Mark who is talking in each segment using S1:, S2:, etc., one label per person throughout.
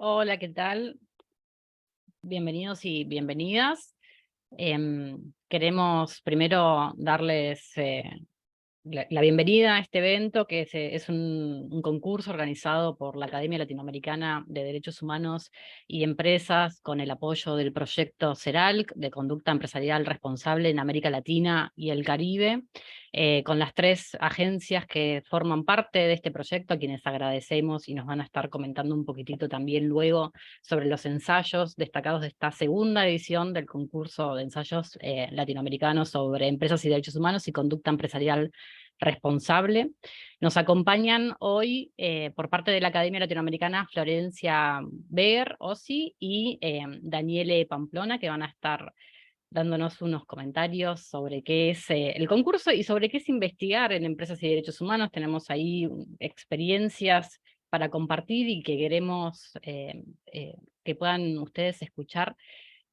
S1: Hola, ¿qué tal? Bienvenidos y bienvenidas. Queremos primero darles la bienvenida a este evento, que es un concurso organizado por la Academia Latinoamericana de Derechos Humanos y Empresas con el apoyo del proyecto CERALC, de Conducta Empresarial Responsable en América Latina y el Caribe, con las tres agencias que forman parte de este proyecto, a quienes agradecemos y nos van a estar comentando un poquitito también luego sobre los ensayos destacados de esta segunda edición del concurso de ensayos latinoamericanos sobre empresas y derechos humanos y conducta empresarial responsable. Nos acompañan hoy por parte de la Academia Latinoamericana Florencia Beer, Ossi, y Daniele Pamplona, que van a estar dándonos unos comentarios sobre qué es el concurso y sobre qué es investigar en empresas y derechos humanos. Tenemos ahí experiencias para compartir y que queremos que puedan ustedes escuchar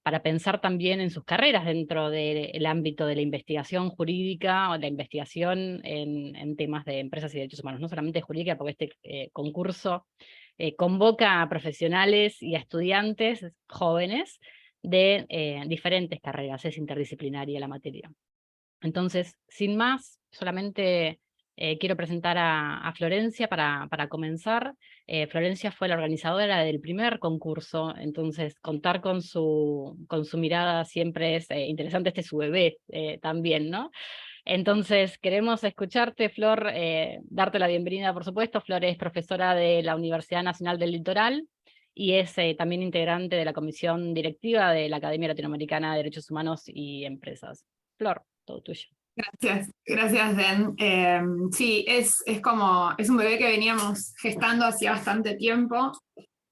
S1: para pensar también en sus carreras dentro del ámbito de la investigación jurídica o la investigación en temas de empresas y derechos humanos, no solamente jurídica, porque este concurso convoca a profesionales y a estudiantes jóvenes de diferentes carreras, es interdisciplinaria la materia. Entonces, sin más, solamente quiero presentar a Florencia para comenzar. Florencia fue la organizadora del primer concurso, entonces contar con su mirada siempre es interesante, este es su bebé también, ¿no? Entonces, queremos escucharte, Flor, darte la bienvenida, por supuesto. Flor es profesora de la Universidad Nacional del Litoral y es también integrante de la comisión directiva de la Academia Latinoamericana de Derechos Humanos y Empresas. Flor, todo tuyo.
S2: Gracias, Den. Sí, es un bebé que veníamos gestando hacía bastante tiempo.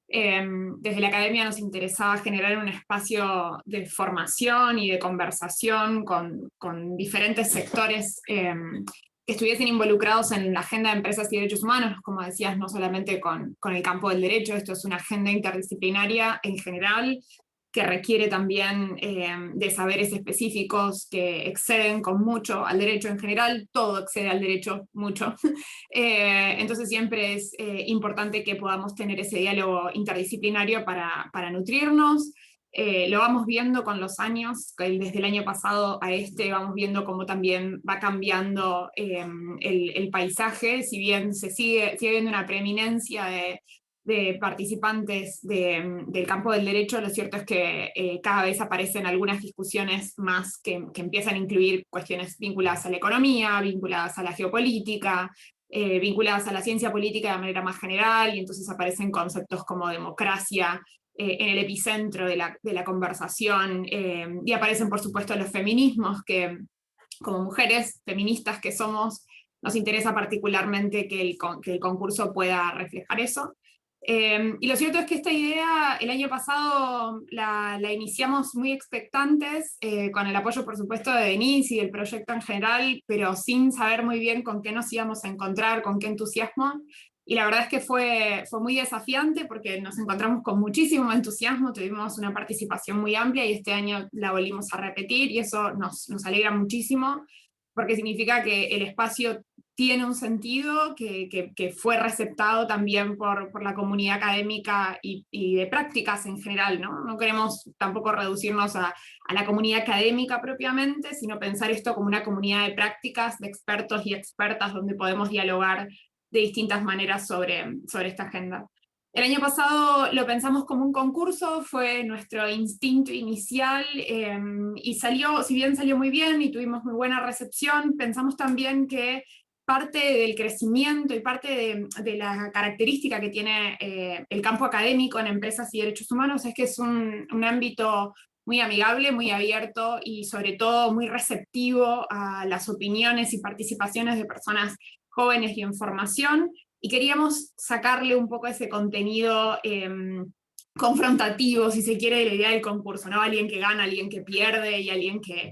S2: Desde la academia nos interesaba generar un espacio de formación y de conversación con diferentes sectores que estuviesen involucrados en la agenda de empresas y derechos humanos, como decías, no solamente con el campo del derecho. Esto es una agenda interdisciplinaria en general, que requiere también de saberes específicos que exceden con mucho al derecho en general. Todo excede al derecho mucho. Entonces siempre es importante que podamos tener ese diálogo interdisciplinario para nutrirnos. Lo vamos viendo con los años, desde el año pasado a este vamos viendo cómo también va cambiando el paisaje. Si bien sigue viendo una preeminencia de participantes del campo del derecho, lo cierto es que cada vez aparecen algunas discusiones más que empiezan a incluir cuestiones vinculadas a la economía, vinculadas a la geopolítica, vinculadas a la ciencia política de manera más general, y entonces aparecen conceptos como democracia en el epicentro de la conversación, y aparecen por supuesto los feminismos, que como mujeres feministas que somos, nos interesa particularmente que el concurso pueda reflejar eso. Y lo cierto es que esta idea el año pasado la iniciamos muy expectantes, con el apoyo por supuesto de Denise y del proyecto en general, pero sin saber muy bien con qué nos íbamos a encontrar, con qué entusiasmo. Y la verdad es que fue muy desafiante porque nos encontramos con muchísimo entusiasmo, tuvimos una participación muy amplia y este año la volvimos a repetir, y eso nos alegra muchísimo, porque significa que el espacio tiene un sentido, que fue receptado también por la comunidad académica y de prácticas en general, ¿no? No queremos tampoco reducirnos a la comunidad académica propiamente, sino pensar esto como una comunidad de prácticas, de expertos y expertas, donde podemos dialogar de distintas maneras sobre esta agenda. El año pasado lo pensamos como un concurso, fue nuestro instinto inicial, y salió, si bien salió muy bien y tuvimos muy buena recepción, pensamos también que parte del crecimiento y parte de la característica que tiene el campo académico en empresas y derechos humanos es que es un ámbito muy amigable, muy abierto y sobre todo muy receptivo a las opiniones y participaciones de personas jóvenes y en formación, y queríamos sacarle un poco ese contenido confrontativo, si se quiere, de la idea del concurso, ¿no? Alguien que gana, alguien que pierde, y alguien que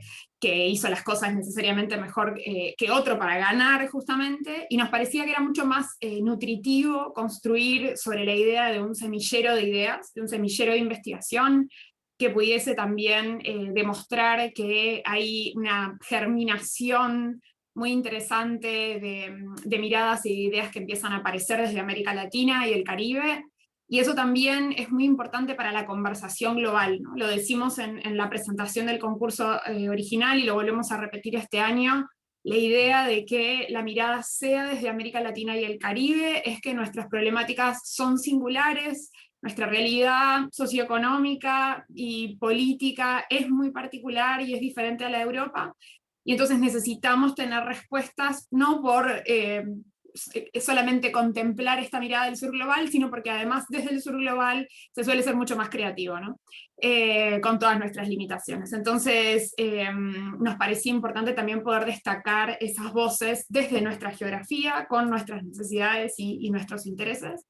S2: hizo las cosas necesariamente mejor que otro para ganar, justamente, y nos parecía que era mucho más nutritivo construir sobre la idea de un semillero de ideas, de un semillero de investigación, que pudiese también demostrar que hay una germinación muy interesante de miradas y de ideas que empiezan a aparecer desde América Latina y el Caribe, Y eso también es muy importante para la conversación global, ¿no? Lo decimos en la presentación del concurso original y lo volvemos a repetir este año. La idea de que la mirada sea desde América Latina y el Caribe es que nuestras problemáticas son singulares, nuestra realidad socioeconómica y política es muy particular y es diferente a la de Europa, y entonces necesitamos tener respuestas no por solamente contemplar esta mirada del sur global, sino porque además desde el sur global se suele ser mucho más creativo, ¿no? Con todas nuestras limitaciones. Entonces nos parecía importante también poder destacar esas voces desde nuestra geografía, con nuestras necesidades y nuestros intereses.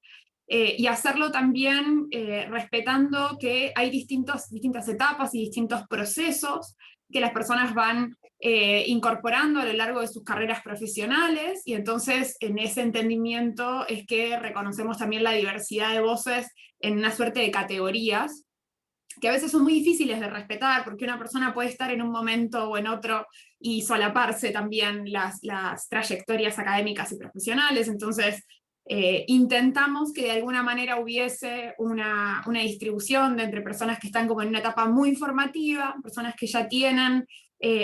S2: Y hacerlo también respetando que hay distintas etapas y distintos procesos que las personas van incorporando a lo largo de sus carreras profesionales, y entonces en ese entendimiento es que reconocemos también la diversidad de voces en una suerte de categorías, que a veces son muy difíciles de respetar, porque una persona puede estar en un momento o en otro y solaparse también las trayectorias académicas y profesionales. Entonces intentamos que de alguna manera hubiese una distribución de entre personas que están como en una etapa muy formativa, personas que ya tienen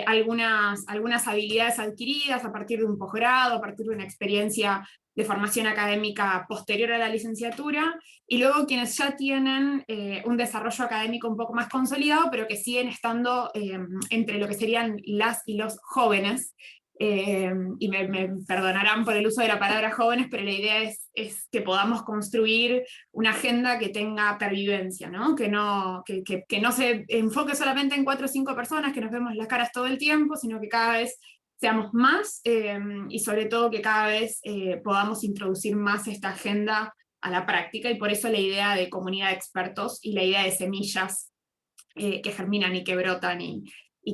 S2: algunas habilidades adquiridas a partir de un posgrado, a partir de una experiencia de formación académica posterior a la licenciatura, y luego quienes ya tienen un desarrollo académico un poco más consolidado, pero que siguen estando entre lo que serían las y los jóvenes. Y me perdonarán por el uso de la palabra jóvenes, pero la idea es que podamos construir una agenda que tenga pervivencia, ¿no? Que no se enfoque solamente en 4 o 5 personas que nos vemos las caras todo el tiempo, sino que cada vez seamos más y sobre todo que cada vez podamos introducir más esta agenda a la práctica, y por eso la idea de comunidad de expertos y la idea de semillas que germinan y que brotan y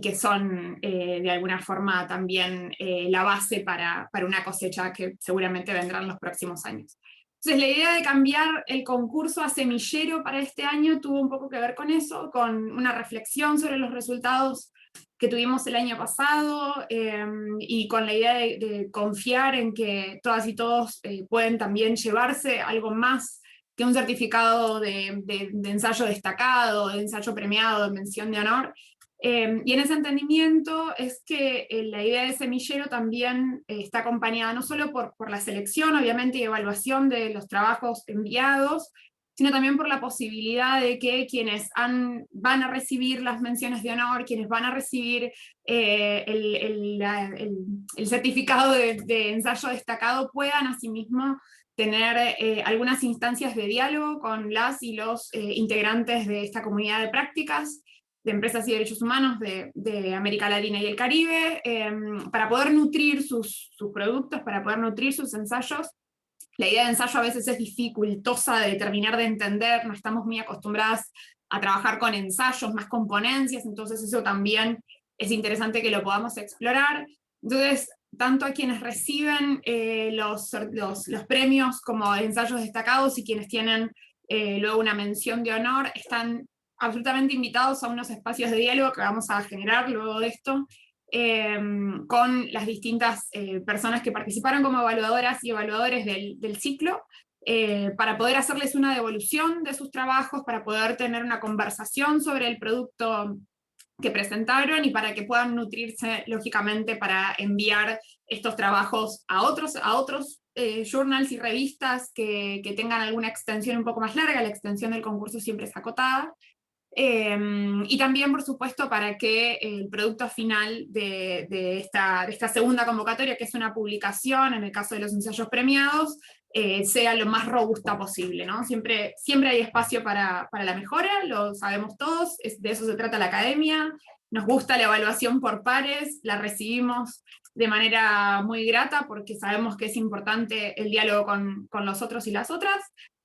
S2: que son de alguna forma también la base para una cosecha que seguramente vendrá en los próximos años. Entonces la idea de cambiar el concurso a semillero para este año tuvo un poco que ver con eso, con una reflexión sobre los resultados que tuvimos el año pasado y con la idea de confiar en que todas y todos pueden también llevarse algo más que un certificado de ensayo destacado, de ensayo premiado, de mención de honor. Y en ese entendimiento es que la idea de semillero también está acompañada no solo por la selección, obviamente, y evaluación de los trabajos enviados, sino también por la posibilidad de que quienes van a recibir las menciones de honor, quienes van a recibir el certificado de ensayo destacado, puedan asimismo tener algunas instancias de diálogo con las y los integrantes de esta comunidad de prácticas, de empresas y derechos humanos de América Latina y el Caribe, para poder nutrir sus productos, para poder nutrir sus ensayos. La idea de ensayo a veces es dificultosa de terminar de entender, no estamos muy acostumbradas a trabajar con ensayos, más con ponencias, entonces eso también es interesante que lo podamos explorar. Entonces, tanto a quienes reciben los premios como ensayos destacados y quienes tienen luego una mención de honor, están absolutamente invitados a unos espacios de diálogo que vamos a generar luego de esto, con las distintas personas que participaron como evaluadoras y evaluadores del ciclo, para poder hacerles una devolución de sus trabajos, para poder tener una conversación sobre el producto que presentaron y para que puedan nutrirse, lógicamente, para enviar estos trabajos a otros journals y revistas que tengan alguna extensión un poco más larga. La extensión del concurso siempre es acotada. Y también, por supuesto, para que el producto final de esta segunda convocatoria, que es una publicación, en el caso de los ensayos premiados, sea lo más robusta posible, ¿no? Siempre hay espacio para la mejora, lo sabemos todos, de eso se trata la academia, nos gusta la evaluación por pares, la recibimos de manera muy grata porque sabemos que es importante el diálogo con los otros y las otras,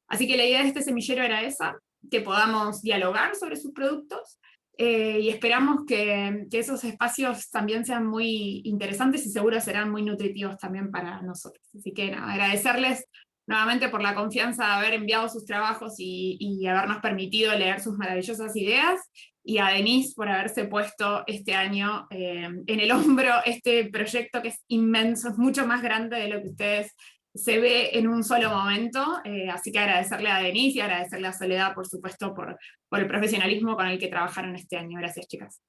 S2: así que la idea de este semillero era esa, que podamos dialogar sobre sus productos, y esperamos que esos espacios también sean muy interesantes y seguro serán muy nutritivos también para nosotros. Así que nada, agradecerles nuevamente por la confianza de haber enviado sus trabajos y habernos permitido leer sus maravillosas ideas, y a Denise por haberse puesto este año en el hombro este proyecto que es inmenso, es mucho más grande de lo que ustedes se ve en un solo momento, así que agradecerle a Denise y agradecerle a Soledad, por supuesto, por el profesionalismo con el que trabajaron este año. Gracias, chicas.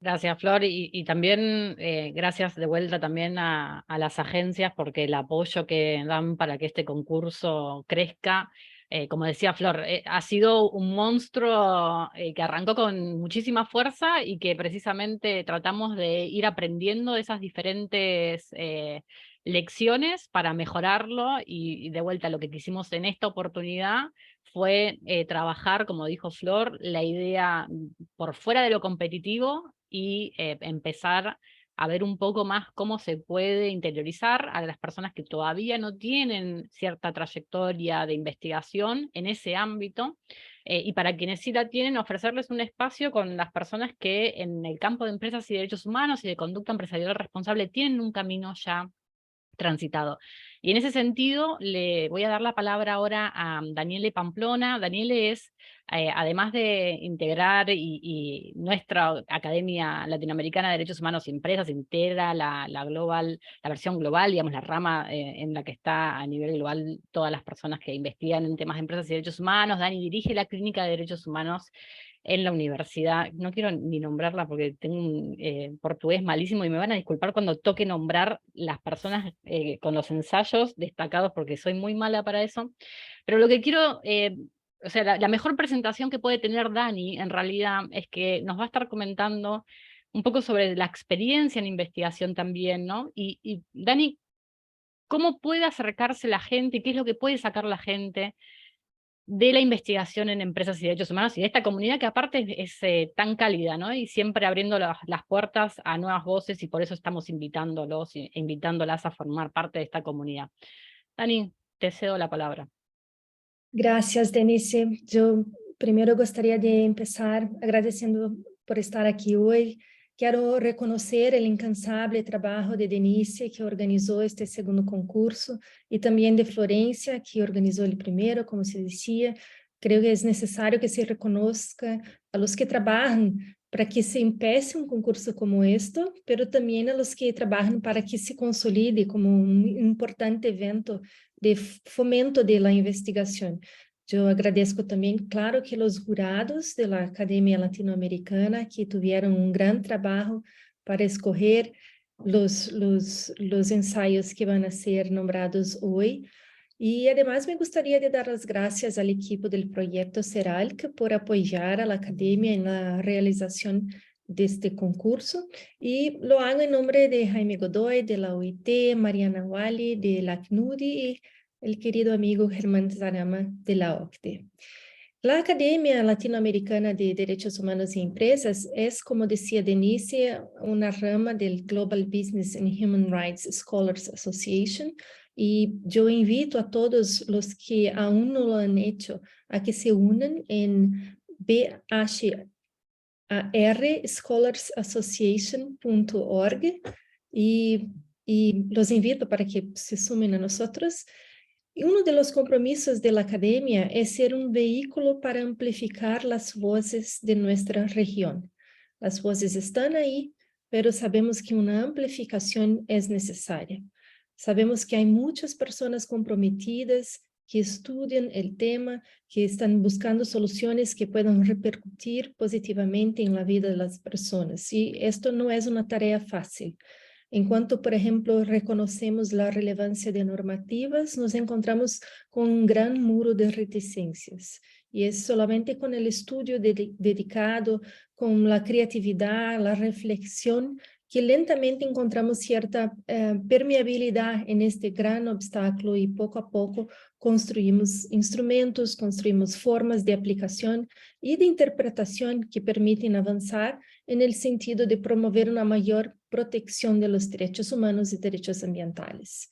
S1: Gracias, Flor, y también gracias de vuelta también a las agencias porque el apoyo que dan para que este concurso crezca, como decía Flor, ha sido un monstruo que arrancó con muchísima fuerza y que precisamente tratamos de ir aprendiendo de esas diferentes lecciones para mejorarlo y de vuelta lo que quisimos en esta oportunidad fue trabajar, como dijo Flor, la idea por fuera de lo competitivo y empezar a ver un poco más cómo se puede interiorizar a las personas que todavía no tienen cierta trayectoria de investigación en ese ámbito, y para quienes sí la tienen, ofrecerles un espacio con las personas que en el campo de empresas y derechos humanos y de conducta empresarial responsable tienen un camino ya transitado. Y en ese sentido, le voy a dar la palabra ahora a Daniele Pamplona. Daniele es, además de integrar y nuestra Academia Latinoamericana de Derechos Humanos y Empresas, integra la versión global, digamos, la rama en la que está a nivel global todas las personas que investigan en temas de empresas y derechos humanos. Dani dirige la Clínica de Derechos Humanos en la universidad, no quiero ni nombrarla porque tengo un portugués malísimo y me van a disculpar cuando toque nombrar las personas con los ensayos destacados porque soy muy mala para eso, pero lo que quiero, o sea, la mejor presentación que puede tener Dani en realidad es que nos va a estar comentando un poco sobre la experiencia en investigación también, ¿no? Y Dani, ¿cómo puede acercarse la gente? ¿Qué es lo que puede sacar la gente de la investigación en empresas y derechos humanos y de esta comunidad que aparte es tan cálida, ¿no? Y siempre abriendo las puertas a nuevas voces y por eso estamos invitándolos e invitándolas a formar parte de esta comunidad. Dani, te cedo la palabra.
S3: Gracias, Denise. Yo primero gostaria de empezar agradecendo por estar aqui hoje. Quero reconocer o incansável trabalho de Denise, que organizou este segundo concurso, e também de Florência, que organizou o primeiro, como se dizia. Creio que é necessário que se reconozca a los que trabalham para que se empece um concurso como este, pero também a los que trabalham para que se consolide como um importante evento de fomento de la investigação. Eu agradeço também, claro, que os jurados da Academia Latino-Americana, que tiveram um grande trabalho para escolher os ensaios que vão ser nombrados hoje. E, además, me gostaria de dar as graças ao equipe do projeto Ceralc por apoiar a Academia na realização deste concurso, e lo hago em nome de Jaime Godoy, de la OIT, Mariana Wali, de la CNUDI, e el querido amigo Germán Zarama, de la OCDE. La Academia Latinoamericana de Derechos Humanos y Empresas es, como decía Denise, una rama del Global Business and Human Rights Scholars Association, y yo invito a todos los que aún no lo han hecho a que se unan en bharscholarsAssociation.org y los invito para que se sumen a nosotros. Y uno de los compromisos de la academia es ser un vehículo para amplificar las voces de nuestra región. Las voces están ahí, pero sabemos que una amplificación es necesaria. Sabemos que hay muchas personas comprometidas que estudian el tema, que están buscando soluciones que puedan repercutir positivamente en la vida de las personas. Y esto no es una tarea fácil. En cuanto, por ejemplo, reconocemos la relevancia de normativas, nos encontramos con un gran muro de reticencias. Y es solamente con el estudio dedicado, con la creatividad, la reflexión, que lentamente encontramos cierta permeabilidad en este gran obstáculo y poco a poco construimos instrumentos, construimos formas de aplicación y de interpretación que permiten avanzar en el sentido de promover una mayor protección de los derechos humanos y derechos ambientales.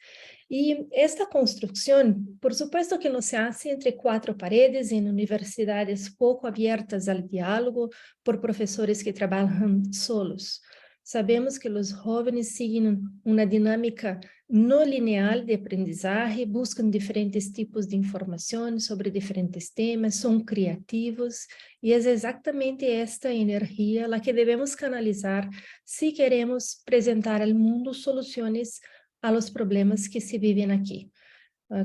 S3: Y esta construcción, por supuesto que no se hace entre cuatro paredes en universidades poco abiertas al diálogo por profesores que trabajan solos. Sabemos que los jóvenes siguen una dinámica no lineal de aprendizaje, buscan diferentes tipos de información sobre diferentes temas, son creativos, y es exactamente esta energía la que debemos canalizar si queremos presentar al mundo soluciones a los problemas que se viven aquí.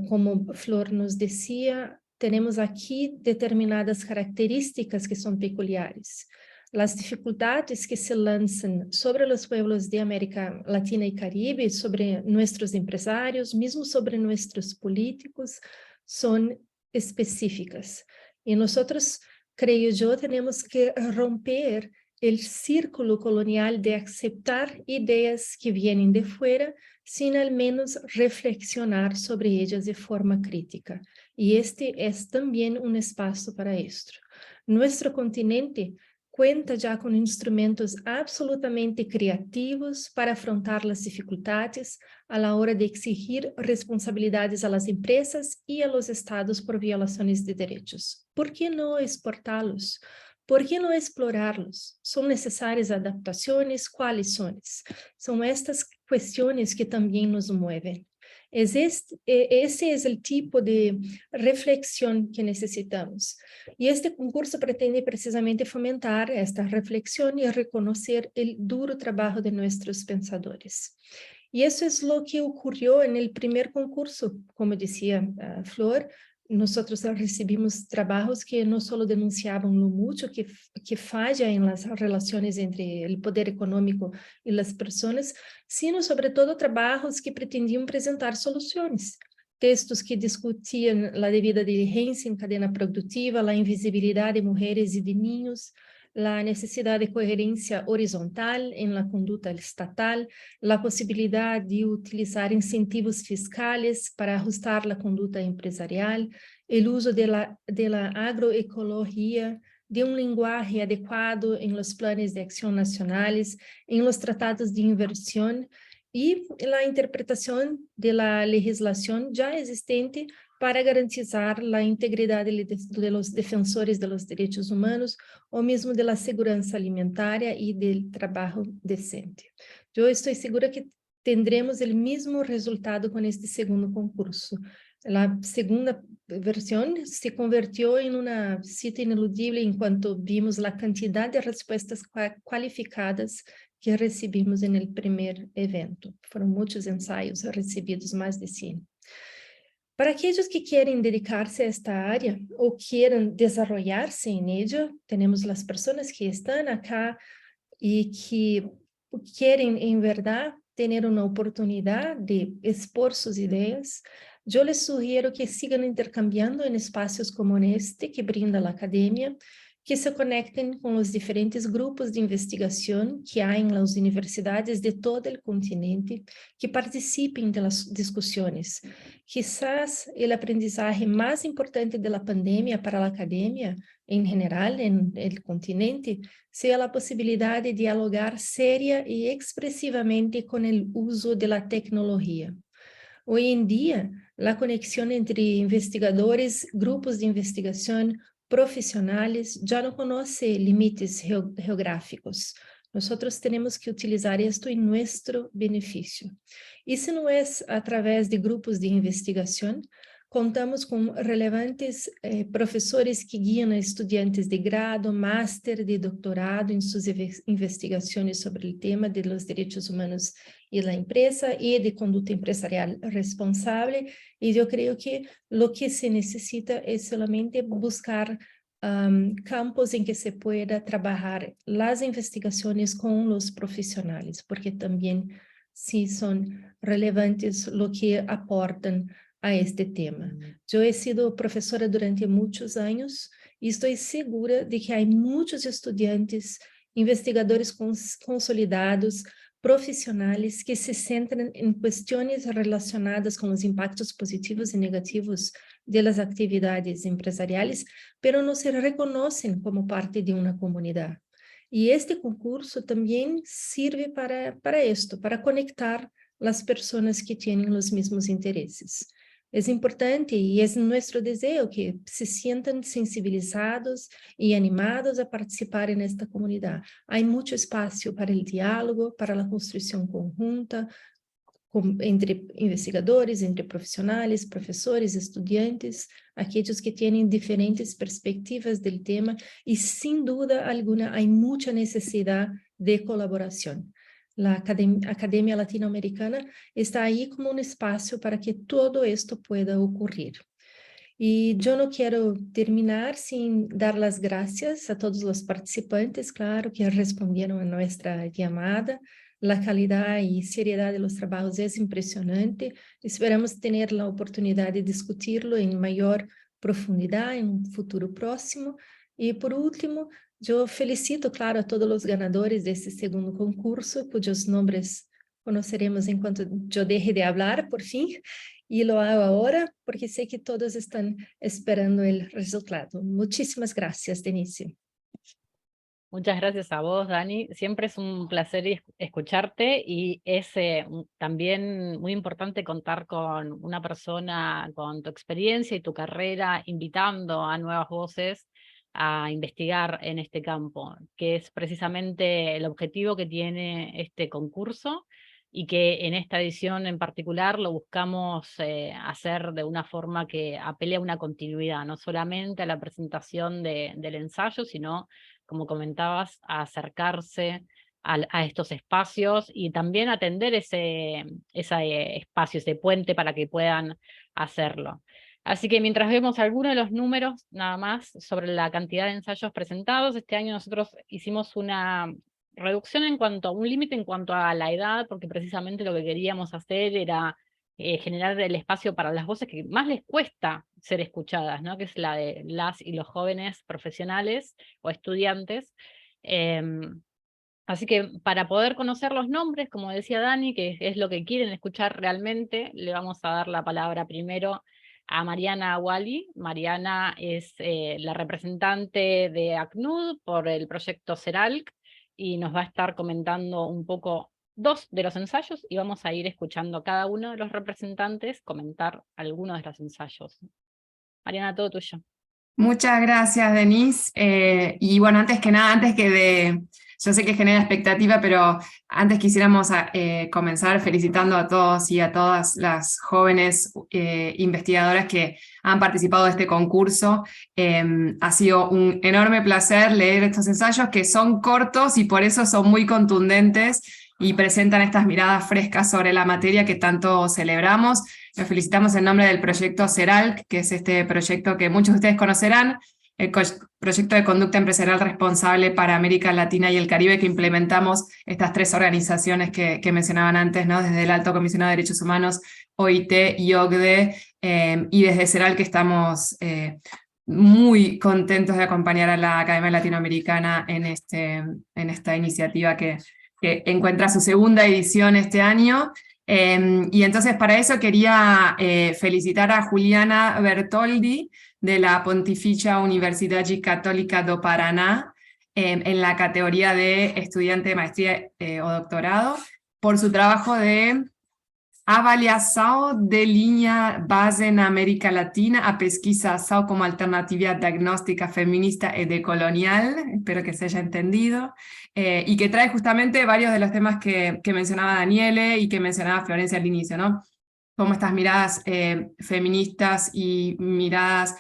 S3: Como Flor nos decía, tenemos aquí determinadas características que son peculiares. Las dificultades que se lanzan sobre los pueblos de América Latina y Caribe, sobre nuestros empresarios, mismo sobre nuestros políticos, son específicas. Y nosotros, creo yo, tenemos que romper el círculo colonial de aceptar ideas que vienen de fuera sin al menos reflexionar sobre ellas de forma crítica. Y este es también un espacio para esto. Nuestro continente cuenta ya con instrumentos absolutamente creativos para afrontar las dificultades a la hora de exigir responsabilidades a las empresas y a los estados por violaciones de derechos. ¿Por qué no exportarlos? ¿Por qué no explorarlos? ¿Son necesarias adaptaciones? ¿Cuáles son? Son estas cuestiones que también nos mueven. Ese es el tipo de reflexión que necesitamos. Y este concurso pretende precisamente fomentar esta reflexión y reconocer el duro trabajo de nuestros pensadores. Y eso es lo que ocurrió en el primer concurso, como decía Flor. Nosotros recibimos trabajos que no solo denunciaban lo mucho que falla en las relaciones entre el poder económico y las personas, sino sobre todo trabajos que pretendían presentar soluciones. Textos que discutían la debida diligencia en cadena productiva, la invisibilidad de mujeres y de niños, la necesidad de coherencia horizontal en la conducta estatal, la posibilidad de utilizar incentivos fiscales para ajustar la conducta empresarial, el uso de la agroecología, de un lenguaje adecuado en los planes de acción nacionales, en los tratados de inversión y la interpretación de la legislación ya existente para garantizar la integridad de los defensores de los derechos humanos o mismo de la seguridad alimentaria y del trabajo decente. Yo estoy segura que tendremos el mismo resultado con este segundo concurso. La segunda versión se convirtió en una cita ineludible en cuanto vimos la cantidad de respuestas cualificadas que recibimos en el primer evento. Fueron muchos ensayos recibidos, más de 100. Para aquellos que quieren dedicarse a esta área o quieran desarrollarse en ella, tenemos las personas que están acá y que quieren en verdad tener una oportunidad de expor sus ideas. Yo les sugiero que sigan intercambiando en espacios como este que brinda la academia, que se conecten con los diferentes grupos de investigación que hay en las universidades de todo el continente, que participen de las discusiones. Quizás el aprendizaje más importante de la pandemia para la academia en general en el continente sea la posibilidad de dialogar seria y expresivamente con el uso de la tecnología. Hoy en día, la conexión entre investigadores, grupos de investigación, profesionales, ya no conoce límites geográficos. Nosotros tenemos que utilizar esto en nuestro beneficio. Y si no es a través de grupos de investigación, contamos con relevantes profesores que guían a estudiantes de grado, máster, de doctorado en sus investigaciones sobre el tema de los derechos humanos y la empresa y de conducta empresarial responsable. Y yo creo que lo que se necesita es solamente buscar campos en que se pueda trabajar las investigaciones con los profesionales, porque también sí son relevantes lo que aportan a este tema. Yo he sido profesora durante muchos años y estoy segura de que hay muchos estudiantes, investigadores consolidados, profissionais que se centram em questões relacionadas com os impactos positivos e negativos das atividades empresariais, pero não se reconhecem como parte de uma comunidade. E este concurso também serve para isto, para conectar as pessoas que têm os mesmos interesses. É importante e é nosso desejo que se sintam sensibilizados e animados a participar nesta comunidade. Há muito espaço para o diálogo, para a construção conjunta entre investigadores, entre profissionais, professores, estudantes, aqueles que têm diferentes perspectivas do tema e, sem dúvida alguma, há muita necessidade de colaboração. la Academia Latinoamericana está ahí como un espacio para que todo esto pueda ocurrir. Y yo no quiero terminar sin dar las gracias a todos los participantes, claro, que respondieron a nuestra llamada. La calidad y seriedad de los trabajos es impresionante. Esperamos tener la oportunidad de discutirlo en mayor profundidad en un futuro próximo. Y por último, yo felicito, claro, a todos los ganadores de este segundo concurso, cuyos nombres conoceremos en cuanto yo deje de hablar, por fin. Y lo hago ahora porque sé que todos están esperando el resultado. Muchísimas gracias, Denise.
S1: Muchas gracias a vos, Dani. Siempre es un placer escucharte y es también muy importante contar con una persona con tu experiencia y tu carrera invitando a nuevas voces a investigar en este campo, que es precisamente el objetivo que tiene este concurso y que en esta edición en particular lo buscamos hacer de una forma que apele a una continuidad, no solamente a la presentación del ensayo, sino, como comentabas, a acercarse a estos espacios y también atender ese espacio, ese puente para que puedan hacerlo. Así que mientras vemos algunos de los números, nada más, sobre la cantidad de ensayos presentados, este año nosotros hicimos una reducción en cuanto a un límite en cuanto a la edad, porque precisamente lo que queríamos hacer era generar el espacio para las voces que más les cuesta ser escuchadas, ¿no? Que es la de las y los jóvenes profesionales o estudiantes. Así que para poder conocer los nombres, como decía Dani, que es lo que quieren escuchar realmente, le vamos a dar la palabra primero a Mariana Wally. Mariana es la representante de ACNUD por el proyecto CERALC, y nos va a estar comentando un poco dos de los ensayos, y vamos a ir escuchando a cada uno de los representantes comentar algunos de los ensayos. Mariana, todo tuyo.
S4: Muchas gracias, Denise. Y bueno, antes que nada, yo sé que genera expectativa, pero antes quisiéramos comenzar felicitando a todos y a todas las jóvenes investigadoras que han participado de este concurso. Ha sido un enorme placer leer estos ensayos, que son cortos y por eso son muy contundentes y presentan estas miradas frescas sobre la materia que tanto celebramos. Los felicitamos en nombre del proyecto CERALC, que es este proyecto que muchos de ustedes conocerán, el proyecto de conducta empresarial responsable para América Latina y el Caribe, que implementamos estas tres organizaciones que mencionaban antes, ¿no? Desde el Alto Comisionado de Derechos Humanos, OIT y OCDE, y desde CERALC estamos muy contentos de acompañar a la Academia Latinoamericana en esta iniciativa que encuentra su segunda edición este año. Y entonces para eso quería felicitar a Juliana Bertoldi de la Pontificia Universidade Católica do Paraná en la categoría de estudiante de maestría o doctorado por su trabajo de avaliação de linha base na América Latina, a pesquisação como alternativa diagnóstica feminista y decolonial, espero que se haya entendido, y que trae justamente varios de los temas que mencionaba Daniele y que mencionaba Florencia al inicio, ¿no? Como estas miradas feministas y miradas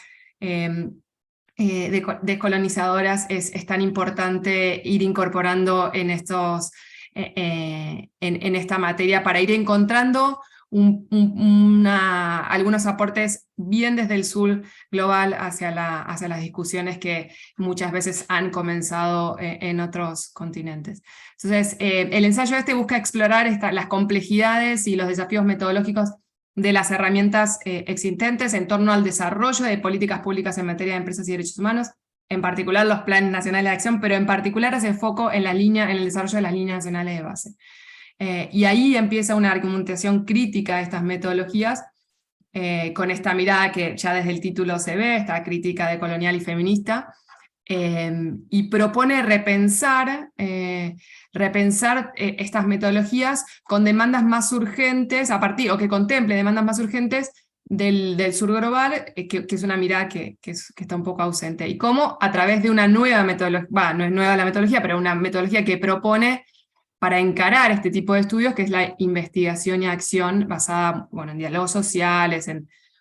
S4: descolonizadoras es tan importante ir incorporando en esta materia para ir encontrando algunos aportes bien desde el sur global hacia las discusiones que muchas veces han comenzado en otros continentes. Entonces, el ensayo busca explorar las complejidades y los desafíos metodológicos de las herramientas existentes en torno al desarrollo de políticas públicas en materia de empresas y derechos humanos, en particular los planes nacionales de acción, pero en particular hace foco en el desarrollo de las líneas nacionales de base. Y ahí empieza una argumentación crítica de estas metodologías, con esta mirada que ya desde el título se ve, esta crítica decolonial y feminista, y propone repensar estas metodologías con demandas más urgentes, o que contemple demandas más urgentes del sur global, que es una mirada que está un poco ausente, y cómo a través de una nueva metodología, no es nueva la metodología, pero una metodología que propone para encarar este tipo de estudios, que es la investigación y acción basada en diálogos sociales,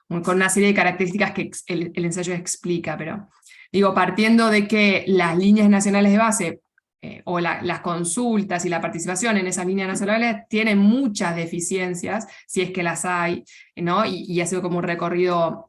S4: con una serie de características que el ensayo explica, pero digo, partiendo de que las líneas nacionales de base o las consultas y la participación en esas líneas nacionales tienen muchas deficiencias, si es que las hay, ¿no? Y ha sido como un recorrido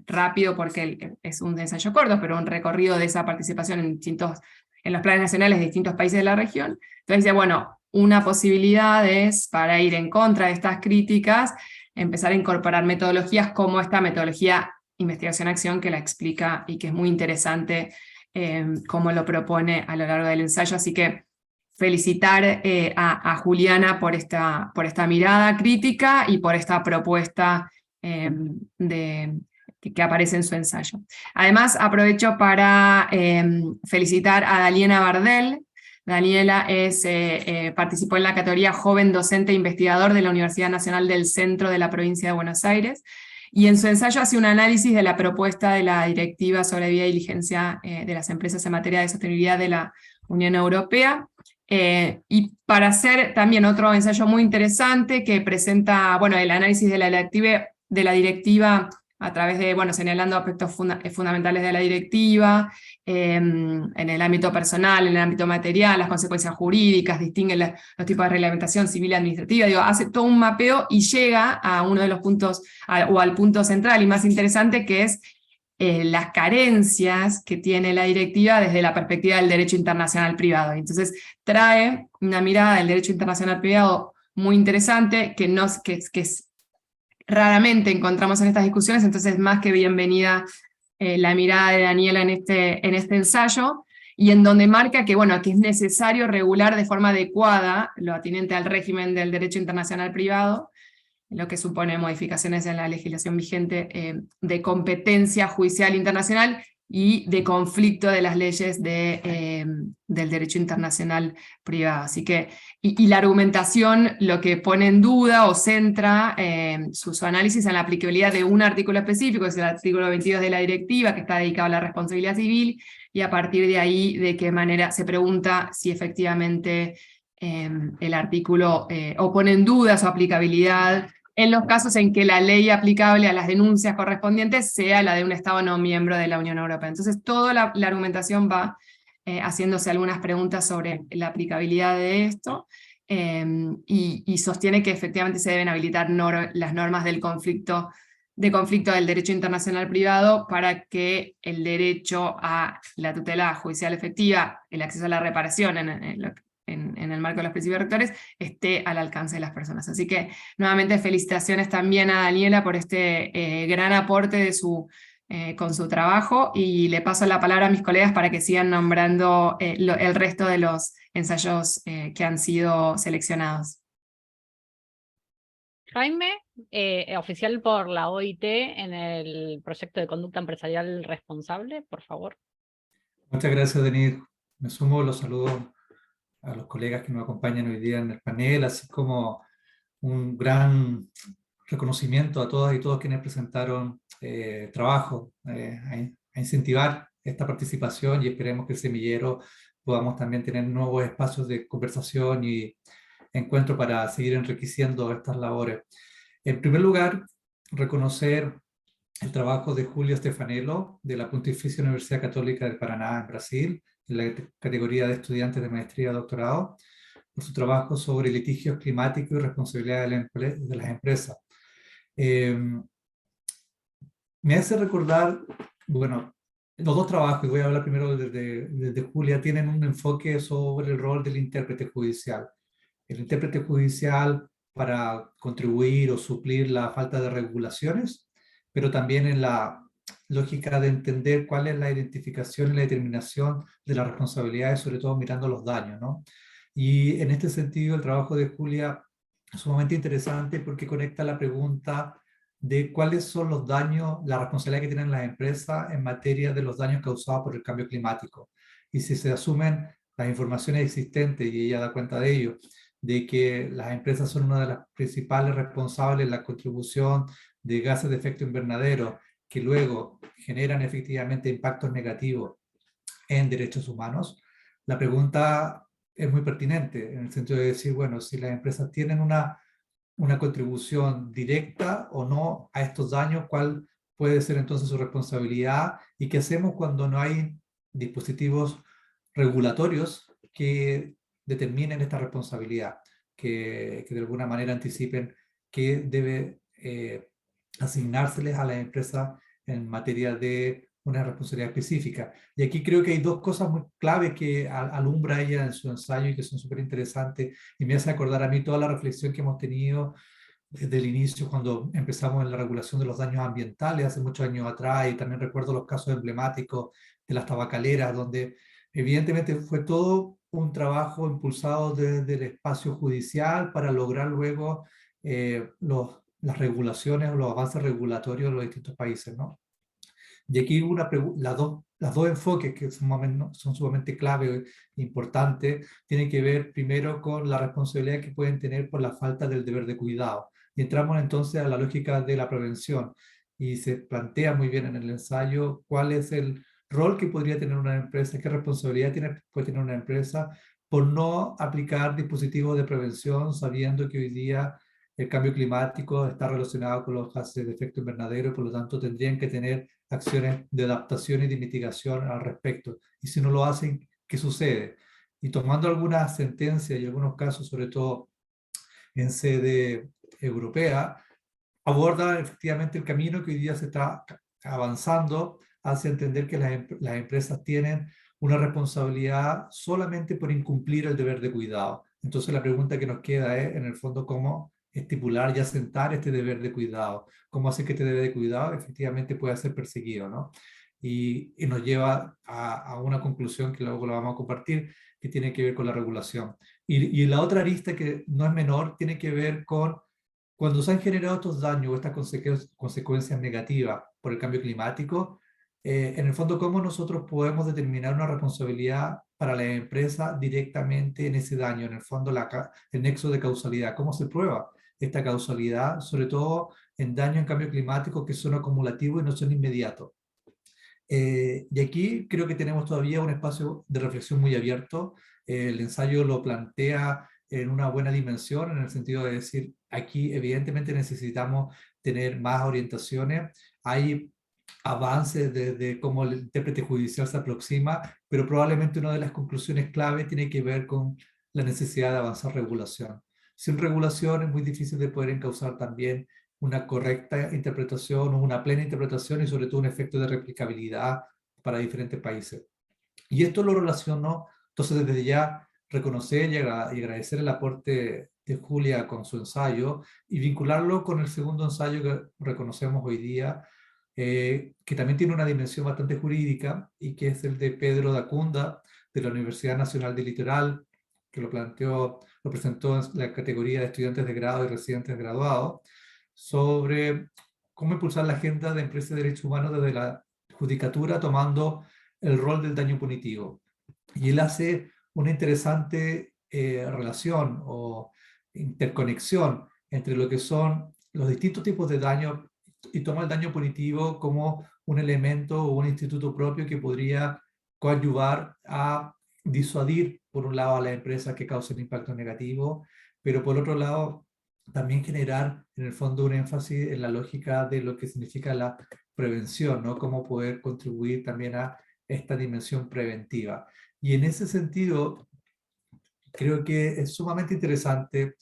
S4: rápido, porque es un ensayo corto, pero un recorrido de esa participación en los planes nacionales de distintos países de la región. Entonces dice, bueno, una posibilidad es, para ir en contra de estas críticas, empezar a incorporar metodologías como esta metodología investigación-acción, que la explica y que es muy interesante cómo lo propone a lo largo del ensayo. Así que felicitar a Juliana por esta mirada crítica y por esta propuesta que aparece en su ensayo. Además, aprovecho para felicitar a Daniela Bardel. Daniela participó en la categoría Joven Docente e Investigador de la Universidad Nacional del Centro de la Provincia de Buenos Aires, y en su ensayo hace un análisis de la propuesta de la Directiva sobre debida diligencia de las empresas en materia de sostenibilidad de la Unión Europea, y para hacer también otro ensayo muy interesante que presenta, bueno, el análisis de la directiva a través de, bueno, señalando aspectos fundamentales de la directiva, en el ámbito personal, en el ámbito material, las consecuencias jurídicas, distingue los tipos de reglamentación civil y administrativa, digo, hace todo un mapeo y llega a uno de los puntos, o al punto central y más interesante, que es las carencias que tiene la directiva desde la perspectiva del derecho internacional privado. Entonces trae una mirada del derecho internacional privado muy interesante, que raramente encontramos en estas discusiones, entonces más que bienvenida la mirada de Daniela en este ensayo, y en donde marca que, bueno, que es necesario regular de forma adecuada lo atinente al régimen del derecho internacional privado, lo que supone modificaciones en la legislación vigente de competencia judicial internacional y de conflicto de las leyes del derecho internacional privado. Así que, y la argumentación lo que pone en duda o centra su análisis en la aplicabilidad de un artículo específico, que es el artículo 22 de la directiva, que está dedicado a la responsabilidad civil, y a partir de ahí, de qué manera se pregunta si efectivamente el artículo o pone en duda su aplicabilidad en los casos en que la ley aplicable a las denuncias correspondientes sea la de un Estado no miembro de la Unión Europea. Entonces toda la argumentación va haciéndose algunas preguntas sobre la aplicabilidad de esto, y sostiene que efectivamente se deben habilitar las normas del conflicto del derecho internacional privado para que el derecho a la tutela judicial efectiva, el acceso a la reparación en el marco de los principios rectores, esté al alcance de las personas. Así que, nuevamente, felicitaciones también a Daniela por este gran aporte con su trabajo, y le paso la palabra a mis colegas para que sigan nombrando el resto de los ensayos que han sido seleccionados.
S1: Jaime, oficial por la OIT en el proyecto de conducta empresarial responsable, por favor.
S5: Muchas gracias, Denise. Me sumo los saludos a los colegas que nos acompañan hoy día en el panel, así como un gran reconocimiento a todas y todos quienes presentaron trabajo a incentivar esta participación, y esperemos que el semillero podamos también tener nuevos espacios de conversación y encuentro para seguir enriqueciendo estas labores. En primer lugar, reconocer el trabajo de Julio Stefanello de la Pontificia Universidad Católica del Paraná en Brasil, en la categoría de estudiantes de maestría y doctorado, por su trabajo sobre litigios climáticos y responsabilidad de las empresas. Me hace recordar, bueno, los dos trabajos, y voy a hablar primero desde Julia, tienen un enfoque sobre el rol del intérprete judicial. El intérprete judicial para contribuir o suplir la falta de regulaciones, pero también en la lógica de entender cuál es la identificación y la determinación de las responsabilidades, sobre todo mirando los daños, ¿no? Y en este sentido el trabajo de Julia es sumamente interesante porque conecta la pregunta de cuáles son los daños, la responsabilidad que tienen las empresas en materia de los daños causados por el cambio climático. Y si se asumen las informaciones existentes, y ella da cuenta de ello, de que las empresas son una de las principales responsables en la contribución de gases de efecto invernadero, que luego generan efectivamente impactos negativos en derechos humanos, la pregunta es muy pertinente, en el sentido de decir, bueno, si las empresas tienen una contribución directa o no a estos daños, ¿cuál puede ser entonces su responsabilidad? ¿Y qué hacemos cuando no hay dispositivos regulatorios que determinen esta responsabilidad, que de alguna manera anticipen qué debe asignárseles a las empresas en materia de una responsabilidad específica. Y aquí creo que hay dos cosas muy claves que alumbra ella en su ensayo y que son súper interesantes, y me hace acordar a mí toda la reflexión que hemos tenido desde el inicio, cuando empezamos en la regulación de los daños ambientales hace muchos años atrás, y también recuerdo los casos emblemáticos de las tabacaleras, donde evidentemente fue todo un trabajo impulsado desde el espacio judicial para lograr luego las regulaciones o los avances regulatorios de los distintos países, ¿no? Y aquí las dos enfoques que son sumamente clave e importantes, tienen que ver primero con la responsabilidad que pueden tener por la falta del deber de cuidado. Y entramos entonces a la lógica de la prevención. Y se plantea muy bien en el ensayo cuál es el rol que podría tener una empresa, qué responsabilidad puede tener una empresa por no aplicar dispositivos de prevención, sabiendo que hoy día el cambio climático está relacionado con los gases de efecto invernadero y por lo tanto tendrían que tener acciones de adaptación y de mitigación al respecto. Y si no lo hacen, ¿qué sucede? Y tomando algunas sentencias y algunos casos, sobre todo en sede europea, aborda efectivamente el camino que hoy día se está avanzando hacia entender que las empresas tienen una responsabilidad solamente por incumplir el deber de cuidado. Entonces la pregunta que nos queda es, en el fondo, cómo estipular y asentar este deber de cuidado, cómo hacer que este deber de cuidado efectivamente pueda ser perseguido, ¿no? Y nos lleva a una conclusión que luego la vamos a compartir, que tiene que ver con la regulación. Y la otra arista, que no es menor, tiene que ver con cuando se han generado estos daños o estas consecuencias negativas por el cambio climático, en el fondo, ¿cómo nosotros podemos determinar una responsabilidad para la empresa directamente en ese daño? En el fondo, el nexo de causalidad. ¿Cómo se prueba esta causalidad? Sobre todo en daño en cambio climático que son acumulativos y no son inmediatos. Y aquí creo que tenemos todavía un espacio de reflexión muy abierto. El ensayo lo plantea en una buena dimensión, en el sentido de decir, aquí evidentemente necesitamos tener más orientaciones. Hay avances de cómo el intérprete judicial se aproxima, pero probablemente una de las conclusiones clave tiene que ver con la necesidad de avanzar regulación. Sin regulación es muy difícil de poder encauzar también una correcta interpretación o una plena interpretación y sobre todo un efecto de replicabilidad para diferentes países. Y esto lo relaciono, entonces desde ya reconocer y agradecer el aporte de Julia con su ensayo y vincularlo con el segundo ensayo que reconocemos hoy día, que también tiene una dimensión bastante jurídica y que es el de Pedro Dacunda de la Universidad Nacional del Litoral, que lo presentó en la categoría de estudiantes de grado y residentes graduados, sobre cómo impulsar la agenda de empresas de derechos humanos desde la judicatura, tomando el rol del daño punitivo. Y él hace una interesante relación o interconexión entre lo que son los distintos tipos de daño y toma el daño punitivo como un elemento o un instituto propio que podría coadyuvar a disuadir, por un lado, a las empresas que causen impacto negativo, pero por otro lado, también generar en el fondo un énfasis en la lógica de lo que significa la prevención, ¿no? Cómo poder contribuir también a esta dimensión preventiva. Y en ese sentido, creo que es sumamente interesante,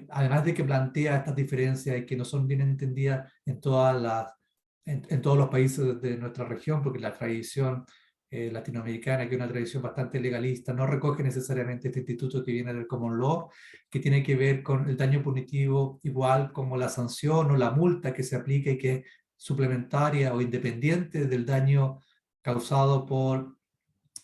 S5: además de que plantea estas diferencias y que no son bien entendidas en todos los países de nuestra región, porque la tradición latinoamericana, que es una tradición bastante legalista, no recoge necesariamente este instituto que viene del common law, que tiene que ver con el daño punitivo, igual como la sanción o la multa que se aplica y que es suplementaria o independiente del daño causado por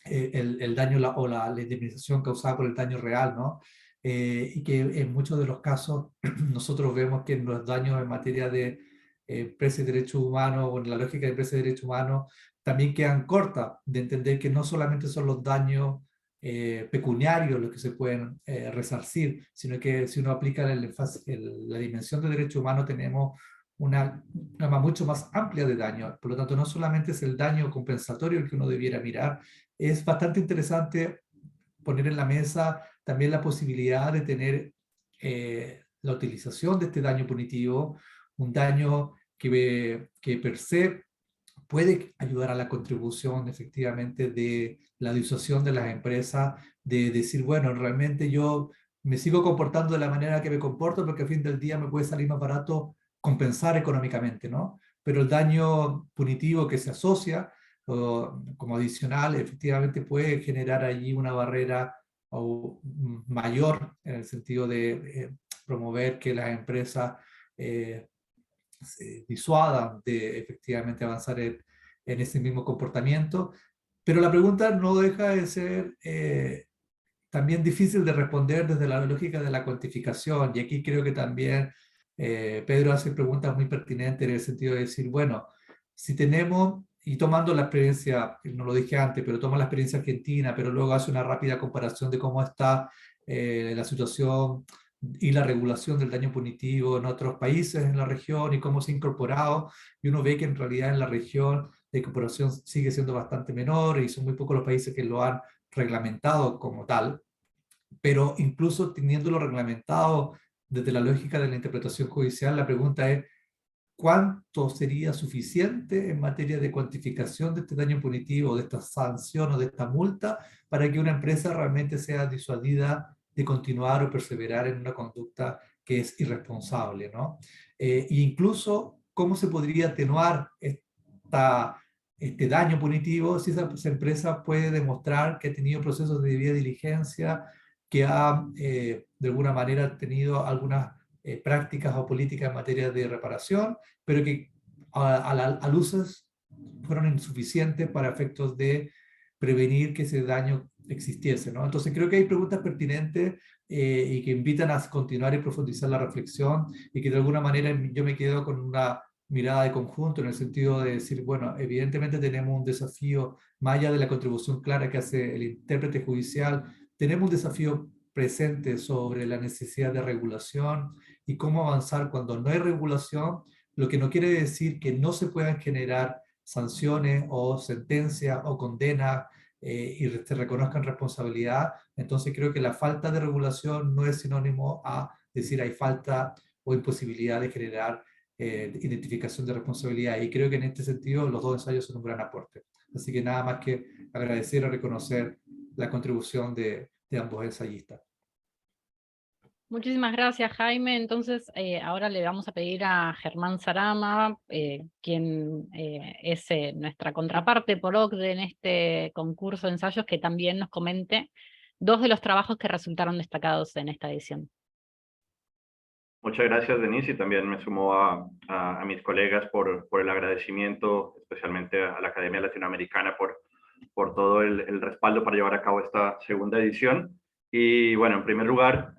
S5: el daño o la indemnización causada por el daño real, ¿no? Y que en muchos de los casos nosotros vemos que los daños en materia de empresas de derechos humanos o en la lógica de empresas de derechos humanos también quedan cortas de entender que no solamente son los daños pecuniarios los que se pueden resarcir, sino que si uno aplica la dimensión de derechos humanos tenemos una gama mucho más amplia de daños. Por lo tanto, no solamente es el daño compensatorio el que uno debiera mirar, es bastante interesante poner en la mesa también la posibilidad de tener la utilización de este daño punitivo, un daño que per se puede ayudar a la contribución efectivamente de la disuasión de las empresas de decir, bueno, realmente yo me sigo comportando de la manera que me comporto porque al fin del día me puede salir más barato compensar económicamente, ¿no? Pero el daño punitivo que se asocia como adicional efectivamente puede generar allí una barrera mayor en el sentido de promover que las empresas se disuadan de efectivamente avanzar en ese mismo comportamiento. Pero la pregunta no deja de ser también difícil de responder desde la lógica de la cuantificación. Y aquí creo que también Pedro hace preguntas muy pertinentes en el sentido de decir, bueno, si tenemos, y tomando la experiencia, no lo dije antes, pero toma la experiencia argentina, pero luego hace una rápida comparación de cómo está la situación y la regulación del daño punitivo en otros países en la región y cómo se ha incorporado, y uno ve que en realidad en la región la incorporación sigue siendo bastante menor y son muy pocos los países que lo han reglamentado como tal, pero incluso teniéndolo reglamentado desde la lógica de la interpretación judicial, la pregunta es, ¿cuánto sería suficiente en materia de cuantificación de este daño punitivo, de esta sanción o de esta multa, para que una empresa realmente sea disuadida de continuar o perseverar en una conducta que es irresponsable, ¿no? E incluso, ¿cómo se podría atenuar este daño punitivo si esa empresa puede demostrar que ha tenido procesos de debida diligencia, que ha de alguna manera tenido algunas prácticas o políticas en materia de reparación, pero que a luces fueron insuficientes para efectos de prevenir que ese daño existiese, ¿no? Entonces creo que hay preguntas pertinentes y que invitan a continuar y profundizar la reflexión y que de alguna manera yo me quedo con una mirada de conjunto en el sentido de decir, bueno, evidentemente tenemos un desafío, más allá de la contribución clara que hace el intérprete judicial, tenemos un desafío presente sobre la necesidad de regulación y cómo avanzar cuando no hay regulación, lo que no quiere decir que no se puedan generar sanciones o sentencias o condenas y se reconozcan responsabilidad. Entonces creo que la falta de regulación no es sinónimo a decir hay falta o imposibilidad de generar identificación de responsabilidad. Y creo que en este sentido los dos ensayos son un gran aporte. Así que nada más que agradecer y reconocer la contribución de ambos ensayistas.
S1: Muchísimas gracias, Jaime. Entonces, ahora le vamos a pedir a Germán Sarama, quien es nuestra contraparte por OCDE en este concurso de ensayos, que también nos comente dos de los trabajos que resultaron destacados en esta edición.
S6: Muchas gracias, Denise, y también me sumo a mis colegas por el agradecimiento, especialmente a la Academia Latinoamericana por todo el respaldo para llevar a cabo esta segunda edición. Y bueno, en primer lugar,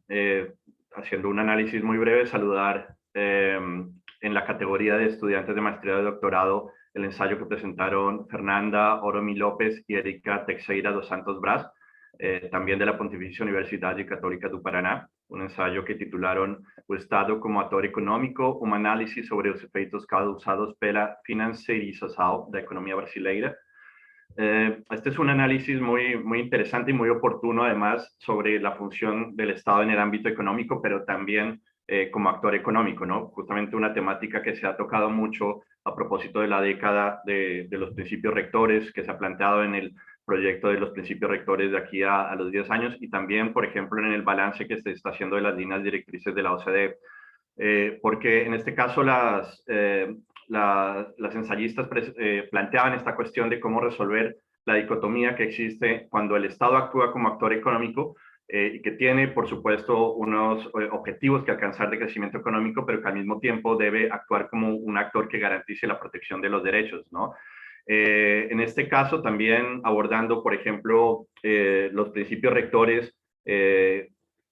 S6: haciendo un análisis muy breve, saludar en la categoría de estudiantes de maestría y doctorado el ensayo que presentaron Fernanda Oromi López y Erika Teixeira dos Santos Brás, también de la Pontificia Universidade Católica do Paraná, un ensayo que titularon O Estado como Ator Econômico, um análise sobre os efeitos causados pela financiarização da economía brasileira. Este es un análisis muy interesante y muy oportuno, además, sobre la función del Estado en el ámbito económico, pero también como actor económico, ¿no? Justamente una temática que se ha tocado mucho a propósito de la década de los principios rectores, que se ha planteado en el proyecto de los principios rectores de aquí a los 10 años, y también, por ejemplo, en el balance que se está haciendo de las líneas directrices de la OCDE. Porque en este caso las ensayistas planteaban esta cuestión de cómo resolver la dicotomía que existe cuando el Estado actúa como actor económico y que tiene, por supuesto, unos objetivos que alcanzar de crecimiento económico, pero que al mismo tiempo debe actuar como un actor que garantice la protección de los derechos, ¿no? En este caso también abordando, por ejemplo, los principios rectores,